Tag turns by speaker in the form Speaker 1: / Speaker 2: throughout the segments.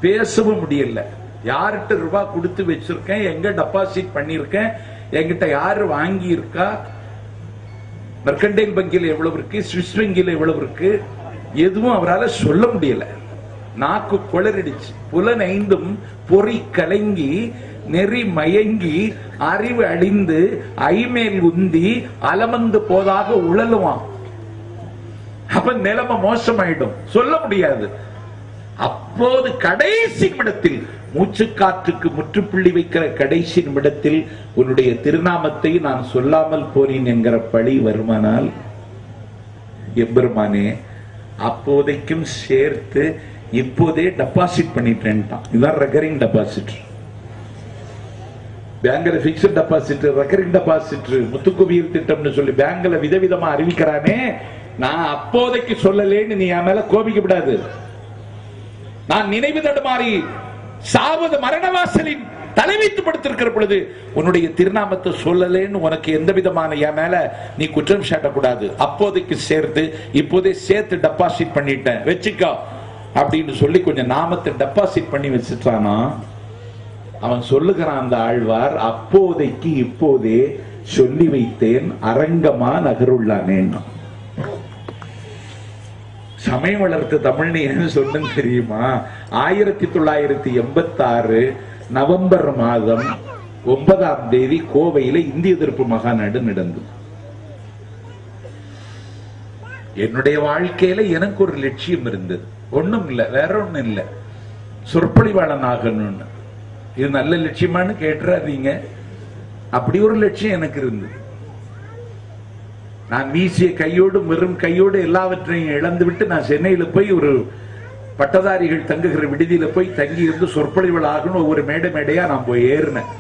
Speaker 1: பேசவும் முடியல. யார்கிட்ட ரூபாய் கொடுத்து வச்சிருக்கேன், எங்க டெபாசிட் பண்ணிருக்கேன், என்கிட்ட யாரு வாங்கி இருக்கா, மெர்கண்டைல் வங்கியில் எவ்வளவு இருக்கு, சுவிஸ் வங்கியில் எவ்வளவு இருக்கு, எதுவும் அவரால் சொல்ல முடியல. நாக்கு குளறிடுச்சு. புலன் ஐந்தும் பொறி கலங்கி நெறி மயங்கி அறிவு அழிந்து ஐமேல் உந்தி அலமந்து போதாக உழலுவான். அப்ப நிலைமை மோசமாயிடும், சொல்ல முடியாது. அப்போது கடைசி நிமிடத்தில், மூச்சு காற்றுக்கு முற்றுப்புள்ளி வைக்கிற கடைசி நிமிடத்தில் உன்னுடைய திருநாமத்தை நான் சொல்லாமல் போனேன் என்கிற பழி வருமானால், எம்பெருமானே அப்போதைக்கும் சேர்த்து இப்போதே டெபாசிட் பண்ணிட்டேன். இதுதான் ரெக்கரிங் டெபாசிட். பேங்க்ல பிக்ஸ்ட் டெபாசிட், ரெக்கரிங் டெபாசிட், முத்துக்குவியல் திட்டம்னு சொல்லி பேங்க்ல விதவிதமா அறிவிக்கிறானே, நான் அப்போதைக்கு சொல்லலேன்னு நீ என் மேல கோபிக்கப்படாது. நான் நினைவு தடுமாறி சாவது மரணவாசலின் தலை வைத்து படுத்திருக்கிற பொழுது உன்னுடைய திருநாமத்தை சொல்லலேன்னு உனக்கு எந்த விதமான என் மேல நீ குற்றம் சாட்டக்கூடாது. அப்போதைக்கு சேர்த்து இப்போதே சேர்த்து டெபாசிட் பண்ணிட்டேன் வச்சுக்கோ அப்படின்னு சொல்லி கொஞ்சம் நாமத்தை டெபாசிட் பண்ணி வச்சுட்டானா, அவன் சொல்லுகிறான் அந்த ஆழ்வார், அப்போதைக்கு இப்போதே சொல்லி வைத்தேன் அரங்கமா நகருள்ளானேன்னா. சமயம் வளர்த்த தமிழ்னு என்ன சொன்னு தெரியுமா? 1986 நவம்பர் மாதம் 9ஆம் தேதி கோவையில இந்திய எதிர்ப்பு மகாநாடு நடந்தது. என்னுடைய வாழ்க்கையில எனக்கு ஒரு லட்சியம் இருந்தது. ஒண்ணும் இல்ல, வேற ஒண்ணும் இல்ல, சொற்பொழிவாளன் ஆகணும்னு. இது நல்ல லட்சியமானு கேட்டுறாதீங்க, அப்படி ஒரு லட்சியம் எனக்கு இருந்தது. நான் வீசிய கையோடு வெறும் கையோடு எல்லாவற்றையும் இழந்து விட்டு நான் சென்னையில போய் ஒரு பட்டதாரிகள் தங்குகிற விடுதியில போய் தங்கி இருந்து சொற்பொழிவுகள் ஆகணும். ஒவ்வொரு மேடை மேடையா நான் போய் ஏறினேன்.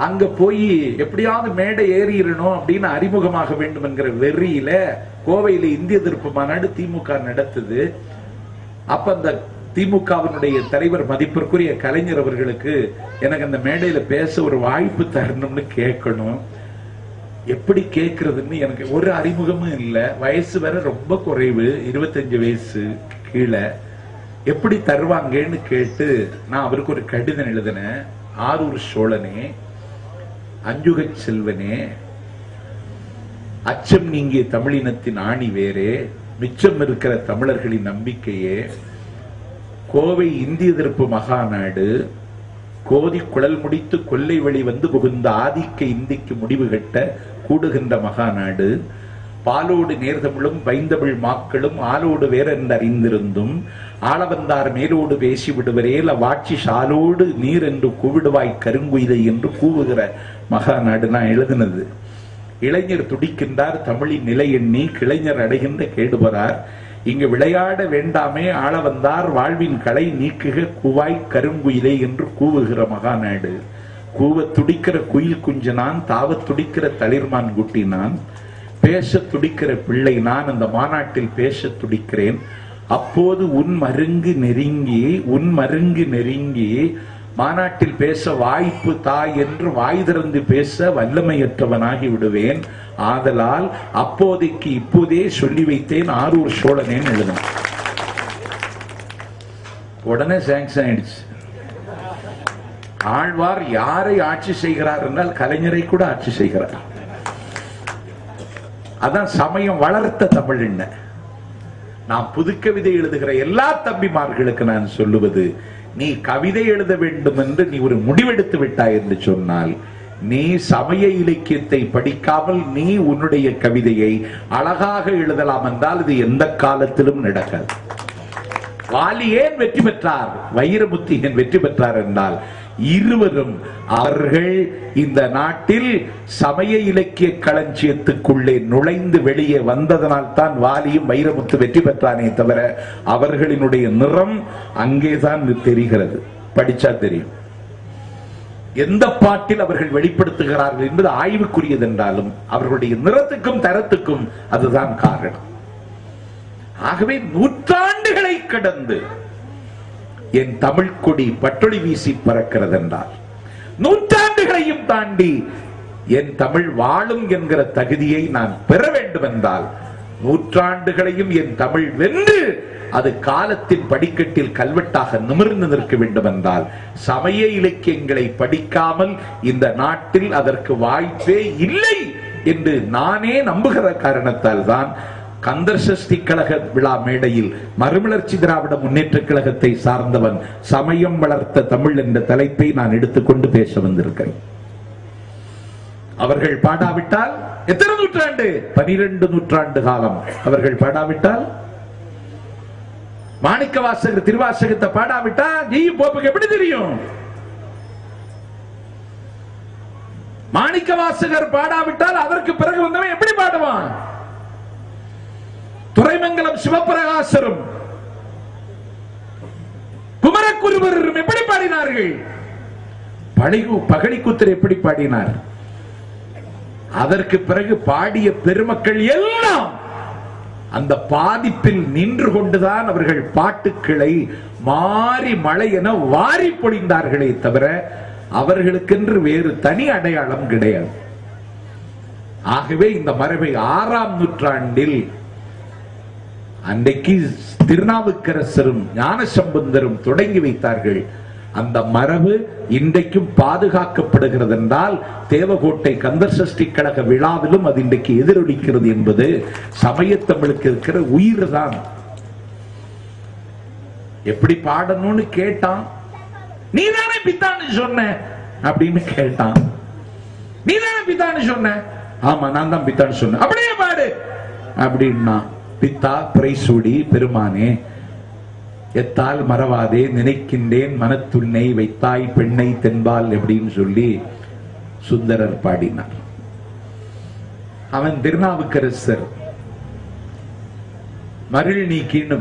Speaker 1: அங்க போய் எப்படியாவது மேடை ஏறிடணும் அப்படின்னு அறிமுகமாக வேண்டும் என்கிற வெறியில கோவையில இந்திய எதிர்ப்பு மாநாடு திமுக நடத்துது. அப்ப அந்த திமுகவினுடைய தலைவர் மதிப்பிற்குரிய கலைஞர் அவர்களுக்கு எனக்கு அந்த மேடையில பேச ஒரு வாய்ப்பு தரணும்னு கேட்கணும். எப்படி கேட்கறதுன்னு எனக்கு ஒரு அறிமுகமும் இல்லை. வயசு வேற ரொம்ப குறைவு, 25 வயசு கீழே. எப்படி தருவாங்கன்னு கேட்டு நான் அவருக்கு ஒரு கடிதம் எழுதினேன். ஆரூர் சோழனே, அஞ்சுகை செல்வனே, அச்சம் நீங்கிய தமிழினத்தின் ஆணி வேறே, மிச்சம் இருக்கிற தமிழர்களின் நம்பிக்கையே, கோவை இந்திய எதிர்ப்பு மகாநாடு கோதி குழல் முடித்து கொல்லை வழி வந்து புகுந்த ஆதிக்க இந்திக்கு முடிவு கட்ட கூடுகின்ற மகாநாடு, பாலோடு நேர்தமிழும் வைந்தமிழ் மாக்களும் ஆலோடு வேறென்று அறிந்திருந்தும் ஆளவந்தார் மேலோடு பேசி விடுவரேல் அவ்வாட்சி சாலோடு நீர் என்று கூவிடுவாய் கருங்குயிதை என்று கூவுகிற மகாநாடு நான் எழுதினது. இளைஞர் துடிக்கின்றார் தமிழின் நிலை எண்ணி, கிளைஞர் அடைகின்ற கேடுபறார். இங்கு விளையாட வேண்டாமே ஆள வந்தார் வாழ்வின் களை நீக்குக கூவாய் கருங்குயிலே என்று கூவுகிற மகாநாடு. கூவ துடிக்கிற குயில் குஞ்சு நான், தாவ துடிக்கிற தளிர்மான் குட்டி நான், பேச துடிக்கிற பிள்ளை நான். அந்த மாநாட்டில் பேச துடிக்கிறேன். அப்போது உன் மருங்கு நெருங்கி மாநாட்டில் பேச வாய்ப்பு தாய் என்று வாய் திறந்து பேச வல்லமையற்றவனாகி விடுவேன். ஆதலால் அப்போதைக்கு இப்போதே சொல்லி வைத்தேன் ஆரூர் சோழனேன்னு எழுதினேன். உடனே சாங்ஷன் ஆயிடுச்சு. ஆழ்வார் யாரை ஆட்சி செய்கிறார் என்றால் கலைஞரை கூட ஆட்சி செய்கிறார். அதான் சமயம் வளர்த்த தமிழ். என்ன நான் புது கவிதை எழுதுகிற எல்லா தம்பிமார்களுக்கு நான் சொல்லுவது, நீ கவிதை எழுத வேண்டும் என்று நீ ஒரு முடிவெடுத்து விட்டாய் என்று சொன்னால், நீ சமய இலக்கியத்தை படிக்காமல் நீ உன்னுடைய கவிதையை அழகாக எழுதலாம் என்றால் இது எந்த காலத்திலும் நடக்காது. வாலி ஏன் வெற்றி பெற்றார், வைரமுத்து ஏன் வெற்றி பெற்றார் என்றால், இருவரும் அவர்கள் இந்த நாட்டில் சமய இலக்கிய களஞ்சியத்துக்குள்ளே நுழைந்து வெளியே வந்ததனால் தான் வாலியும் வைரமுத்து வெற்றி பெற்றானே தவிர அவர்களினுடைய நிறம் அங்கேதான் தெரிகிறது. படிச்சா தெரியும் எந்த பாட்டில் அவர்கள் வெளிப்படுத்துகிறார்கள் என்பது ஆய்வுக்குரியது என்றாலும் அவர்களுடைய நிறத்துக்கும் தரத்துக்கும் அதுதான் காரணம். ஆகவே நூற்றாண்டுகளை கடந்து என் தமிழ் கொடி பட்டொளி வீசி பறக்கிறது என்றால், நூற்றாண்டுகளையும் தாண்டி என் தமிழ் வாழும் என்கிற தகுதியை நான் பெற வேண்டும் என்றால், நூற்றாண்டுகளையும் என் தமிழ் வென்று அது காலத்தின் படிக்கட்டில் கல்வெட்டாக நிமிர்ந்து நிற்க வேண்டும் என்றால் சமய இலக்கியங்களை படிக்காமல் இந்த நாட்டில் அதற்கு வாய்ப்பே இல்லை என்று நானே நம்புகிற காரணத்தால் தான் கந்தர் சஷ்டி கழக விழா மேடையில் மறுமலர்ச்சி திராவிட முன்னேற்ற கழகத்தை சார்ந்தவன் சமயம் வளர்த்த தமிழ் என்ற தலைப்பை நான் எடுத்துக்கொண்டு பேச வந்திருக்கிறேன். அவர்கள் பாடாவிட்டால் எத்தனை நூற்றாண்டு? 12 நூற்றாண்டு காலம் அவர்கள் பாடாவிட்டால், மாணிக்க வாசகர் திருவாசகத்தை பாடாவிட்டால் ஜெயும் போப்புக்கு எப்படி தெரியும்? மாணிக்க வாசகர் பாடாவிட்டால் அதற்கு பிறகு வந்தவன் எப்படி பாடுவான்? துரைமங்கலம் சிவபிரகாசரும் குமரகுருவரும் எப்படி பாடினார்கள்? பகழிக்குத்தர் எப்படி பாடினார்? அதற்கு பிறகு பாடிய பெருமக்கள் எல்லாம் அந்த பாதிப்பில் நின்று கொண்டுதான் அவர்கள் பாட்டுக்களை மாறி மழை என வாரி பொழிந்தார்களே தவிர அவர்களுக்கென்று வேறு தனி அடையாளம் கிடையாது. ஆகவே இந்த மரபை 6ஆம் நூற்றாண்டில் அன்றைக்கு திருநாவுக்கரசரும் ஞானசம்பந்தரும் தொடங்கி வைத்தார்கள். அந்த மரபு இன்றைக்கும் பாதுகாக்கப்படுகிறது என்றால் தேவகோட்டை கந்தர் சஷ்டி கழக விழாவிலும் அது இன்றைக்கு எதிரொலிக்கிறது என்பது சமயத்தமிழுக்கு இருக்கிற உயிர் தான். எப்படி பாடணும்னு கேட்டான், நீதானே பித்தான்னு சொன்ன அப்படின்னு கேட்டான். நீதானே பித்தான்னு சொன்ன? ஆமா நான் தான் பித்தான்னு சொன்னேன். அப்படியே பாடு அப்படின்னா, பித்தா பிரைசூடி பெருமானே எத்தால் மறவாதே நினைக்கின்றேன் மனத்துன்னை வைத்தாய் பெண்ணை தென்பால் அப்படின்னு சொல்லி சுந்தரர் பாடினார். அவன் திருநாவுக்கரசர் மருள் நீக்கின்னு